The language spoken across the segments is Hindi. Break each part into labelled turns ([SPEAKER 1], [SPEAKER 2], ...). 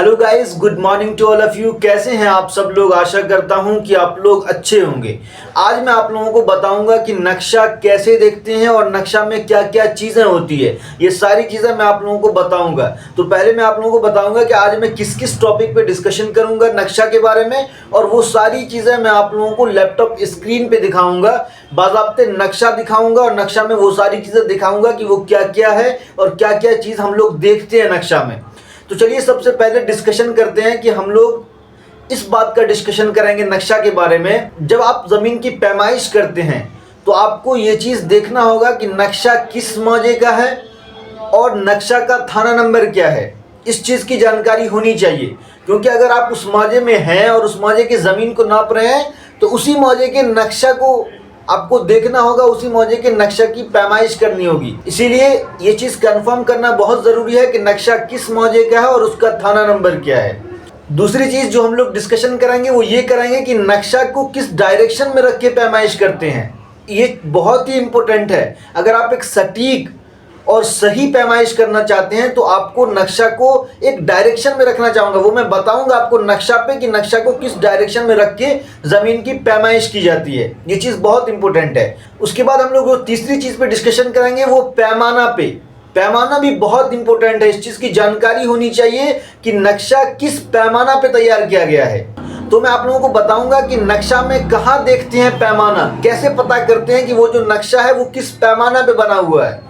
[SPEAKER 1] Hello guys, good morning to all of you. कैसे हैं आप सब लोग? आशा करता हूं कि आप लोग अच्छे होंगे। आज मैं आप लोगों को बताऊंगा कि नक्शा कैसे देखते हैं और नक्शा में क्या क्या चीज़ें होती है। ये सारी चीज़ें मैं आप लोगों को बताऊंगा। तो पहले मैं आप लोगों को बताऊंगा कि आज मैं किस किस टॉपिक पे डिस्कशन करूंगा नक्शा के बारे में, और वो सारी चीज़ें मैं आप लोगों को लैपटॉप स्क्रीन पे दिखाऊंगा। बाज़ाब्ते नक्शा दिखाऊंगा और नक्शा में वो सारी चीज़ें दिखाऊंगा कि वो क्या क्या है और क्या क्या चीज़ हम लोग देखते हैं नक्शा में। तो चलिए सबसे पहले डिस्कशन करते हैं कि हम लोग इस बात का डिस्कशन करेंगे नक्शा के बारे में। जब आप ज़मीन की पैमाइश करते हैं तो आपको ये चीज़ देखना होगा कि नक्शा किस मौजे का है और नक्शा का थाना नंबर क्या है। इस चीज़ की जानकारी होनी चाहिए, क्योंकि अगर आप उस मौजे में हैं और उस मौजे की ज़मीन को नाप रहे हैं तो उसी मौजे के नक्शा को आपको देखना होगा, उसी मौजे के नक्शा की पैमाइश करनी होगी। इसीलिए ये चीज़ कंफर्म करना बहुत ज़रूरी है कि नक्शा किस मौजे का है और उसका थाना नंबर क्या है। दूसरी चीज़ जो हम लोग डिस्कशन करेंगे वो ये करेंगे कि नक्शा को किस डायरेक्शन में रख के पैमाइश करते हैं। ये बहुत ही इम्पोर्टेंट है। अगर आप एक सटीक और सही पैमाइश करना चाहते हैं तो आपको नक्शा को एक डायरेक्शन में रखना चाहूँगा। वो मैं बताऊंगा आपको नक्शा पे कि नक्शा को किस डायरेक्शन में रख के ज़मीन की पैमाइश की जाती है। ये चीज़ बहुत इंपॉर्टेंट है। उसके बाद हम लोग वो तीसरी चीज़ पे डिस्कशन करेंगे, वो पैमाना पे। पैमाना भी बहुत इंपॉर्टेंट है। इस चीज़ की जानकारी होनी चाहिए कि नक्शा किस पैमाना पे तैयार किया गया है। तो मैं आप लोगों को बताऊंगा कि नक्शा में कहाँ देखते हैं पैमाना, कैसे पता करते हैं कि वो जो नक्शा है वो किस पैमाना पे बना हुआ है,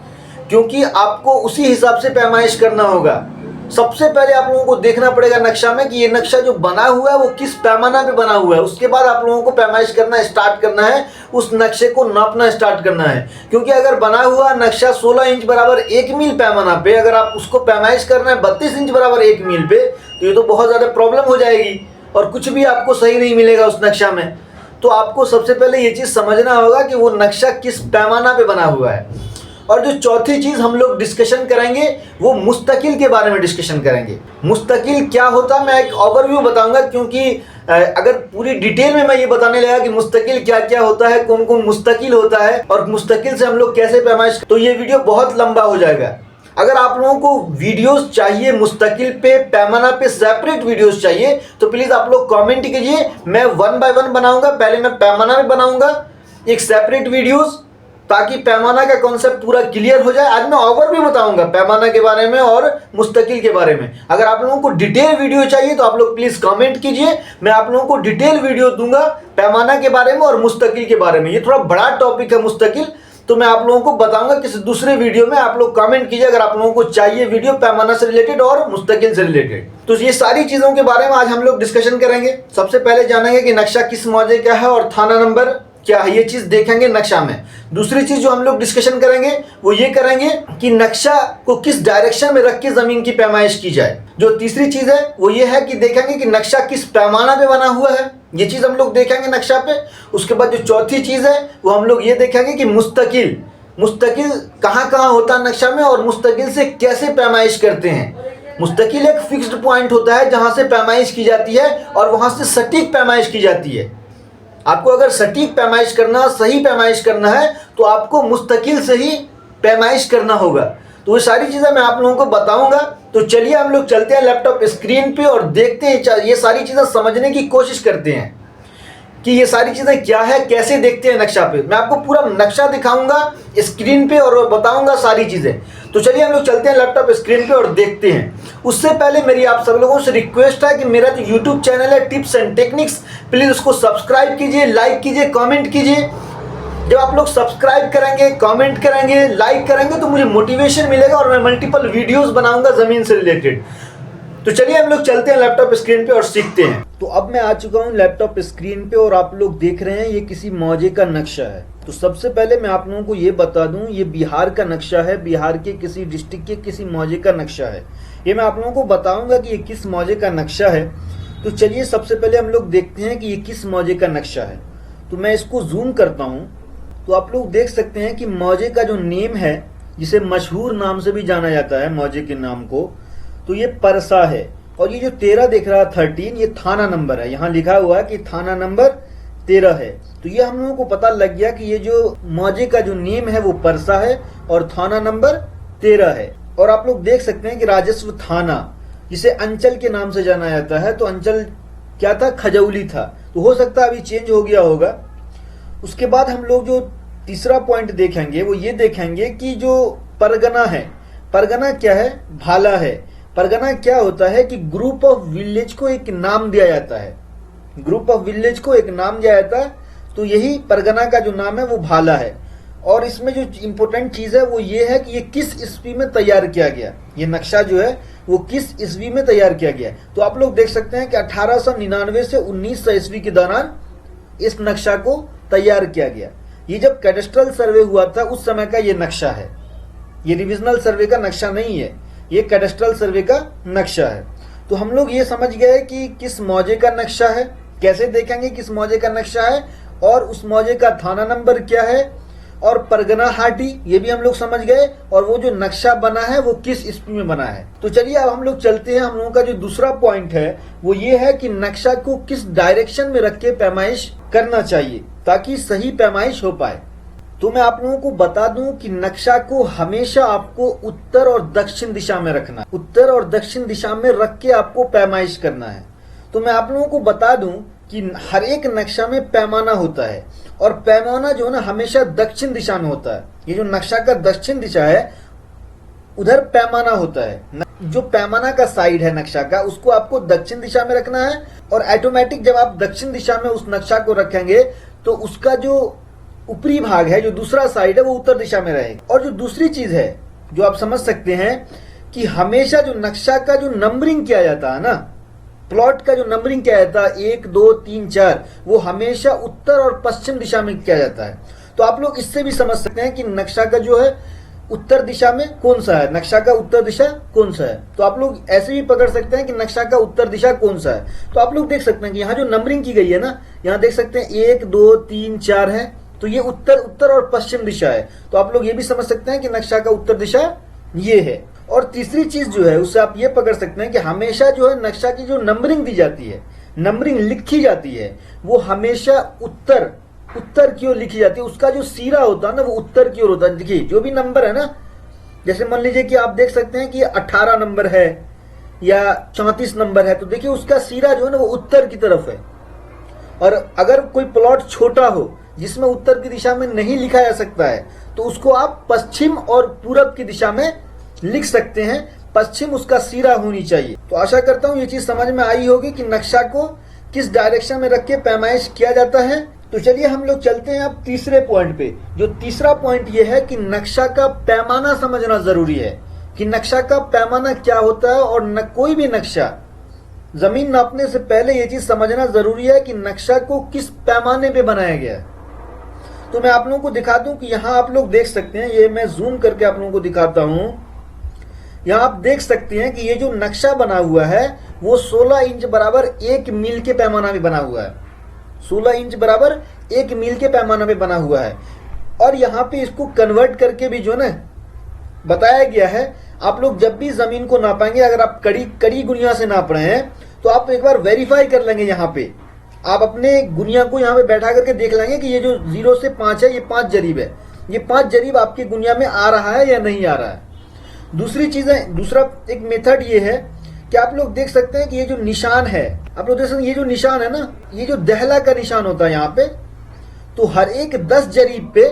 [SPEAKER 1] क्योंकि आपको उसी हिसाब से पैमाइश करना होगा। सबसे पहले आप लोगों को देखना पड़ेगा नक्शा में कि ये नक्शा जो बना हुआ है वो किस पैमाना पे बना हुआ है। उसके बाद आप लोगों को पैमाइश करना स्टार्ट करना है, उस नक्शे को नापना स्टार्ट करना है। क्योंकि अगर बना हुआ नक्शा 16 इंच बराबर 1 मील पैमाना पे, अगर आप उसको पैमाइश करना है 32 इंच बराबर 1 मील पे, तो ये तो बहुत ज़्यादा प्रॉब्लम हो जाएगी और कुछ भी आपको सही नहीं मिलेगा उस नक्शा में। तो आपको सबसे पहले ये चीज़ समझना होगा कि वो नक्शा किस पैमाना पे बना हुआ है। और जो चौथी चीज़ हम लोग डिस्कशन करेंगे वो मुस्तकिल के बारे में डिस्कशन करेंगे। मुस्तकिल क्या होता है मैं एक ओवरव्यू बताऊंगा, क्योंकि अगर पूरी डिटेल में मैं ये बताने लगा कि मुस्तकिल क्या क्या होता है, कौन कौन मुस्तकिल होता है और मुस्तकिल से हम लोग कैसे पैमाइश, तो ये वीडियो बहुत लंबा हो जाएगा। अगर आप लोगों को वीडियोस चाहिए मुस्तकिल पे, पैमाना पे सेपरेट वीडियोस चाहिए, तो प्लीज़ आप लोग कमेंट कीजिए। मैं 1 बाय 1 बनाऊंगा। पहले मैं पैमाना में बनाऊंगा एक सेपरेट वीडियोस, ताकि पैमाना का कॉन्सेप्ट पूरा क्लियर हो जाए। आज मैं ओवरव्यू बताऊंगा पैमाना के बारे में और मुस्तकिल के बारे में। अगर आप लोगों को डिटेल वीडियो चाहिए तो आप लोग प्लीज़ कमेंट कीजिए। मैं आप लोगों को डिटेल वीडियो दूंगा पैमाना के बारे में और मुस्तकिल के बारे में। ये थोड़ा बड़ा टॉपिक है मुस्तकिल, तो मैं आप लोगों को बताऊंगा किसी दूसरे वीडियो में। आप लोग कमेंट कीजिए अगर आप लोगों को चाहिए वीडियो पैमाना से रिलेटेड और मुस्तकिल से रिलेटेड। तो ये सारी चीज़ों के बारे में आज हम लोग डिस्कशन करेंगे। सबसे पहले जानेंगे कि नक्शा किस मौजे का है और थाना नंबर क्या है, ये चीज़ देखेंगे नक्शा में। दूसरी चीज़ जो हम लोग डिस्कशन करेंगे वो ये करेंगे कि नक्शा को किस डायरेक्शन में रख के ज़मीन की पैमाइश की जाए। जो तीसरी चीज़ है वो ये है कि देखेंगे कि नक्शा किस पैमाना पे बना हुआ है, ये चीज़ हम लोग देखेंगे नक्शा पे। उसके बाद जो चौथी चीज़ है वो हम लोग ये देखेंगे कि मुस्तकिल कहाँ कहाँ होता है नक्शा में और मुस्तकिल से कैसे पैमाइश करते हैं। मुस्तकिल एक फिक्स्ड पॉइंट होता है जहाँ से पैमाइश की जाती है और वहाँ से सटीक पैमाइश की जाती है। आपको अगर सटीक पैमाइश करना, सही पैमाइश करना है तो आपको मुस्तकिल से ही पैमाइश करना होगा। तो वो सारी चीज़ें मैं आप लोगों को बताऊंगा। तो चलिए हम लोग चलते हैं लैपटॉप स्क्रीन पे और देखते हैं, ये सारी चीज़ें समझने की कोशिश करते हैं कि ये सारी चीज़ें क्या है, कैसे देखते हैं नक्शा पे। मैं आपको पूरा नक्शा दिखाऊंगा स्क्रीन पे और बताऊंगा सारी चीज़ें। तो चलिए हम लोग चलते हैं लैपटॉप स्क्रीन पे और देखते हैं। उससे पहले मेरी आप सब लोगों से रिक्वेस्ट है कि मेरा जो यूट्यूब चैनल है टिप्स एंड टेक्निक्स, प्लीज़ उसको सब्सक्राइब कीजिए, लाइक कीजिए, कमेंट कीजिए। जब आप लोग सब्सक्राइब करेंगे, कमेंट करेंगे, लाइक करेंगे तो मुझे मोटिवेशन मिलेगा और मैं मल्टीपल वीडियोज़ बनाऊँगा ज़मीन से रिलेटेड। तो चलिए हम लोग चलते हैं लैपटॉप स्क्रीन पे और सीखते हैं। तो अब मैं आ चुका हूँ लैपटॉप स्क्रीन पे और आप लोग देख रहे हैं ये किसी मौजे का नक्शा है। तो सबसे पहले मैं आप लोगों को ये बता दूं, ये बिहार का नक्शा है, बिहार के किसी डिस्ट्रिक्ट के किसी मौजे का नक्शा है। ये मैं आप लोगों को बताऊंगा कि ये किस मौजे का नक्शा है। तो चलिए सबसे पहले हम लोग देखते हैं कि ये किस मौजे का नक्शा है। तो मैं इसको जूम करता हूँ तो आप लोग देख सकते हैं कि मौजे का जो नेम है, जिसे मशहूर नाम से भी जाना जाता है मौजे के नाम को, तो ये परसा है। और ये जो 13 दिख रहा है 13, ये थाना नंबर है। यहाँ लिखा हुआ है कि थाना नंबर 13 है। तो ये हम लोगों को पता लग गया कि ये जो मौजे का जो नेम है वो परसा है और थाना नंबर 13 है। और आप लोग देख सकते हैं कि राजस्व थाना, जिसे अंचल के नाम से जाना जाता है। तो अंचल क्या था? खजौली था। तो हो सकता है अभी चेंज हो गया होगा। उसके बाद हम लोग जो तीसरा पॉइंट देखेंगे वो ये देखेंगे कि जो परगना है, परगना क्या है? भाला है। परगना क्या होता है कि ग्रुप ऑफ विलेज को एक नाम दिया जाता है, ग्रुप ऑफ विलेज को एक नाम दिया जाता है। तो यही परगना का जो नाम है वो भाला है। और इसमें जो इम्पोर्टेंट चीज है वो ये है कि ये किस ईस्वी में तैयार किया गया, ये नक्शा जो है वो किस ईस्वी में तैयार किया गया। तो आप लोग देख सकते हैं कि 1899 से 1900 ईस्वी के दौरान इस नक्शा को तैयार किया गया। ये जब कैडेस्ट्रल सर्वे हुआ था उस समय का ये नक्शा है, ये रिविजनल सर्वे का नक्शा नहीं है, ये कैडेस्ट्रल सर्वे का नक्शा है। तो हम लोग ये समझ गए कि किस मौजे का नक्शा है, कैसे देखेंगे किस मौजे का नक्शा है, और उस मौजे का थाना नंबर क्या है, और परगना हाटी ये भी हम लोग समझ गए, और वो जो नक्शा बना है वो किस ईस्वी में बना है। तो चलिए अब हम लोग चलते हैं। हम लोगों का जो दूसरा पॉइंट है वो ये है कि नक्शा को किस डायरेक्शन में रख के पैमाइश करना चाहिए ताकि सही पैमाइश हो पाए। तो मैं आप लोगों को बता दूं कि नक्शा को हमेशा आपको उत्तर और दक्षिण दिशा में रखना है, उत्तर और दक्षिण दिशा में रख के आपको पैमाइश करना है। तो मैं आप लोगों को बता दूं कि हर एक नक्शा में पैमाना होता है, और पैमाना जो है ना हमेशा दक्षिण दिशा में होता है। ये जो नक्शा का दक्षिण दिशा है उधर पैमाना होता है। जो पैमाना का साइड है नक्शा का उसको आपको दक्षिण दिशा में रखना है, और ऑटोमेटिक जब आप दक्षिण दिशा में उस नक्शा को रखेंगे तो उसका जो ऊपरी भाग है, जो दूसरा साइड है, वो उत्तर दिशा में रहेगा। और जो दूसरी चीज है जो आप समझ सकते हैं कि हमेशा जो नक्शा का जो नंबरिंग किया जाता है ना, प्लॉट का जो नंबरिंग किया जाता है 1 2 3 4, वो हमेशा उत्तर और पश्चिम दिशा में किया जाता है। तो आप लोग इससे भी समझ सकते हैं कि नक्शा का जो है उत्तर दिशा में कौन सा है, नक्शा का उत्तर दिशा कौन सा है। तो आप लोग ऐसे भी पकड़ सकते हैं कि नक्शा का उत्तर दिशा कौन सा है। तो आप लोग देख सकते हैं कि यहाँ जो नंबरिंग की गई है ना, यहाँ देख सकते हैं 1 2 3 4 है, तो ये उत्तर और पश्चिम दिशा है। तो आप लोग ये भी समझ सकते हैं कि नक्शा का उत्तर दिशा ये है। और तीसरी चीज जो है उससे आप ये पकड़ सकते हैं कि हमेशा जो है नक्शा की जो नंबरिंग दी जाती है, नंबरिंग लिखी जाती है, वो हमेशा उत्तर की ओर लिखी जाती है। उसका जो सिरा होता है ना वो उत्तर की ओर होता है। देखिए जो भी नंबर है ना, जैसे मान लीजिए कि आप देख सकते हैं कि 18 नंबर है या 34 नंबर है, तो देखिए उसका सिरा जो है ना वो उत्तर की तरफ है। और अगर कोई प्लॉट छोटा हो जिसमें उत्तर की दिशा में नहीं लिखा जा सकता है तो उसको आप पश्चिम और पूरब की दिशा में लिख सकते हैं, पश्चिम उसका सिरा होनी चाहिए। तो आशा करता हूं ये चीज समझ में आई होगी कि नक्शा को किस डायरेक्शन में रख के पैमाइश किया जाता है। तो चलिए हम लोग चलते हैं अब तीसरे पॉइंट पे। जो तीसरा पॉइंट ये है कि नक्शा का पैमाना समझना जरूरी है, कि नक्शा का पैमाना क्या होता है। और कोई भी नक्शा जमीन नापने से पहले ये चीज समझना जरूरी है कि नक्शा को किस पैमाने पे बनाया गया है। तो मैं आप लोगों को दिखा दूं कि यहाँ आप लोग देख सकते हैं, ये मैं जूम करके आप लोगों को दिखाता हूं। यहाँ आप देख सकते हैं कि ये जो नक्शा बना हुआ है वो 16 इंच बराबर 1 मील के पैमाना में बना हुआ है। 16 इंच बराबर 1 मील के पैमाना में बना हुआ है। और यहाँ पे इसको कन्वर्ट करके भी जो ना बताया गया है। आप लोग जब भी जमीन को नापेंगे, अगर आप कड़ी गुनिया से नाप रहे हैं तो आप एक बार वेरीफाई कर लेंगे। यहाँ पे आप अपने गुनिया को यहाँ पे बैठा करके देख लेंगे कि ये जो 0 से 5 है ये 5 जरीब है, ये 5 जरीब आपकी गुनिया में आ रहा है या नहीं आ रहा है। दूसरी चीज है, दूसरा एक मेथड ये है कि आप लोग देख सकते हैं कि ये जो निशान है, आप लोग देख सकते हैं ये जो निशान है ना, ये जो दहला का निशान होता है यहाँ पे, तो हर एक 10 जरीब पे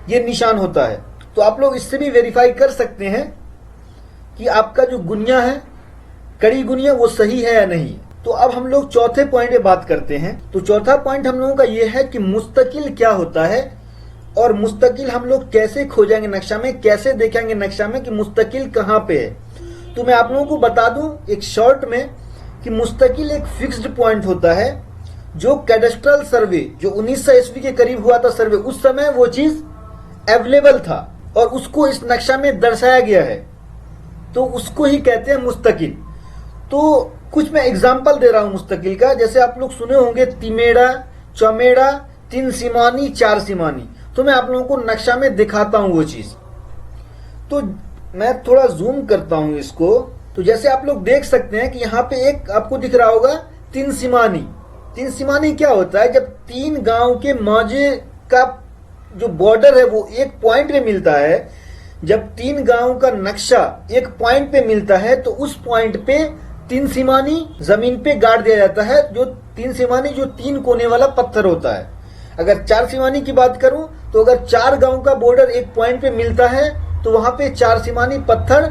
[SPEAKER 1] ये निशान होता है। तो आप लोग इससे भी वेरीफाई कर सकते हैं कि आपका जो गुनिया है, कड़ी गुनिया, वो सही है या नहीं। तो अब हम लोग चौथे पॉइंट पे बात करते हैं। तो चौथा पॉइंट हम लोगों का ये है कि मुस्तकिल क्या होता है, और मुस्तकिल हम लोग कैसे खोजेंगे नक्शा में, कैसे देखेंगे नक्शा में कि मुस्तकिल कहाँ पे है। तो मैं आप लोगों को बता दूं एक शॉर्ट में कि मुस्तकिल एक फिक्स्ड पॉइंट होता है। जो कैडेस्ट्रल सर्वे जो 1900 ईस्वी के करीब हुआ था सर्वे, उस समय वो चीज अवेलेबल था और उसको इस नक्शा में दर्शाया गया है, तो उसको ही कहते हैं मुस्तकिल। तो कुछ मैं एग्जाम्पल दे रहा हूं मुस्तकिल का। जैसे आप लोग सुने होंगे तिमेड़ा, चौमेड़ा, 3 सीमानी, 4 सीमानी। तो मैं आप लोगों को नक्शा में दिखाता हूं वो चीज। तो मैं थोड़ा जूम करता हूं इसको। तो जैसे आप लोग देख सकते हैं कि यहाँ पे एक आपको दिख रहा होगा 3 सीमानी। 3 सीमानी क्या होता है? जब 3 गांव के मौजे का जो बॉर्डर है वो एक पॉइंट पे मिलता है, जब 3 गांव का नक्शा एक पॉइंट पे मिलता है तो उस पॉइंट पे तीन सीमानी जमीन पे गाड़ दिया जाता है, जो तीन सीमानी जो तीन कोने वाला पत्थर होता है। अगर चार सीमानी की बात करूं तो अगर चार गांव का बॉर्डर एक पॉइंट पे मिलता है तो वहां पे चार सीमानी पत्थर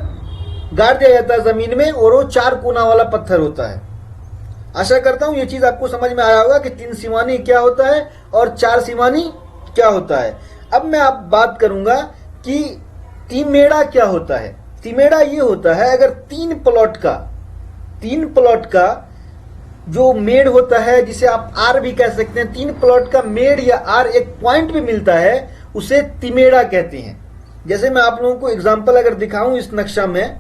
[SPEAKER 1] गाड़ दिया जाता है जमीन में, और वो चार कोना वाला पत्थर होता है। आशा करता हूं ये चीज आपको समझ में आया होगा कि तीन सीमानी क्या होता है और चार सीमानी क्या होता है। अब मैं आप बात करूंगा कि तिमेड़ा क्या होता है। तिमेड़ा ये होता है, अगर तीन प्लॉट का जो मेड़ होता है, जिसे आप आर भी कह सकते हैं, तीन प्लॉट का मेड़ या आर एक पॉइंट पे मिलता है, उसे तिमेड़ा कहते हैं। जैसे मैं आप लोगों को एग्जांपल अगर दिखाऊं इस नक्शा में,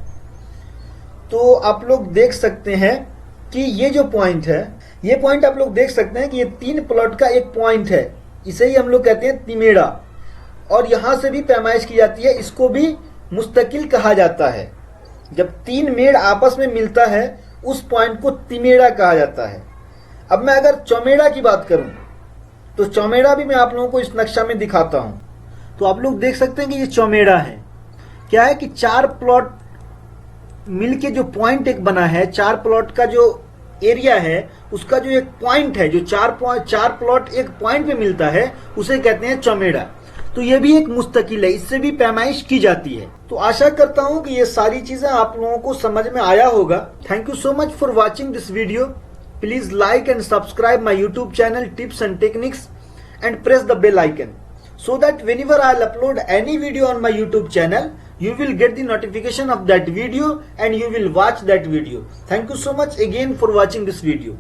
[SPEAKER 1] तो आप लोग देख सकते हैं कि ये जो पॉइंट है, ये पॉइंट आप लोग देख सकते हैं कि ये तीन प्लॉट का एक पॉइंट है, इसे ही हम लोग कहते हैं तिमेड़ा। और यहां से भी पैमाइश की जाती है, इसको भी मुस्तकिल कहा जाता है। जब तीन मेड़ आपस में मिलता है उस पॉइंट को तिमेड़ा कहा जाता है। अब मैं अगर चौमेड़ा की बात करूं तो चौमेड़ा भी मैं आप लोगों को इस नक्शा में दिखाता हूं। तो आप लोग देख सकते हैं कि ये चौमेड़ा है। क्या है कि चार प्लॉट मिलके जो पॉइंट एक बना है, चार प्लॉट का जो एरिया है उसका जो एक पॉइंट है, जो चार प्लॉट एक पॉइंट पे मिलता है, उसे कहते हैं चौमेड़ा। तो ये भी एक मुस्तकिल है, इससे भी पैमाइश की जाती है। तो आशा करता हूं कि ये सारी चीजें आप लोगों को समझ में आया होगा। Thank you so much for watching this video. Please like and subscribe my YouTube channel tips and techniques and press the bell icon so that whenever I'll upload any video on my YouTube channel, you will get the notification of that video and you will watch that video. Thank you so much again for watching this video.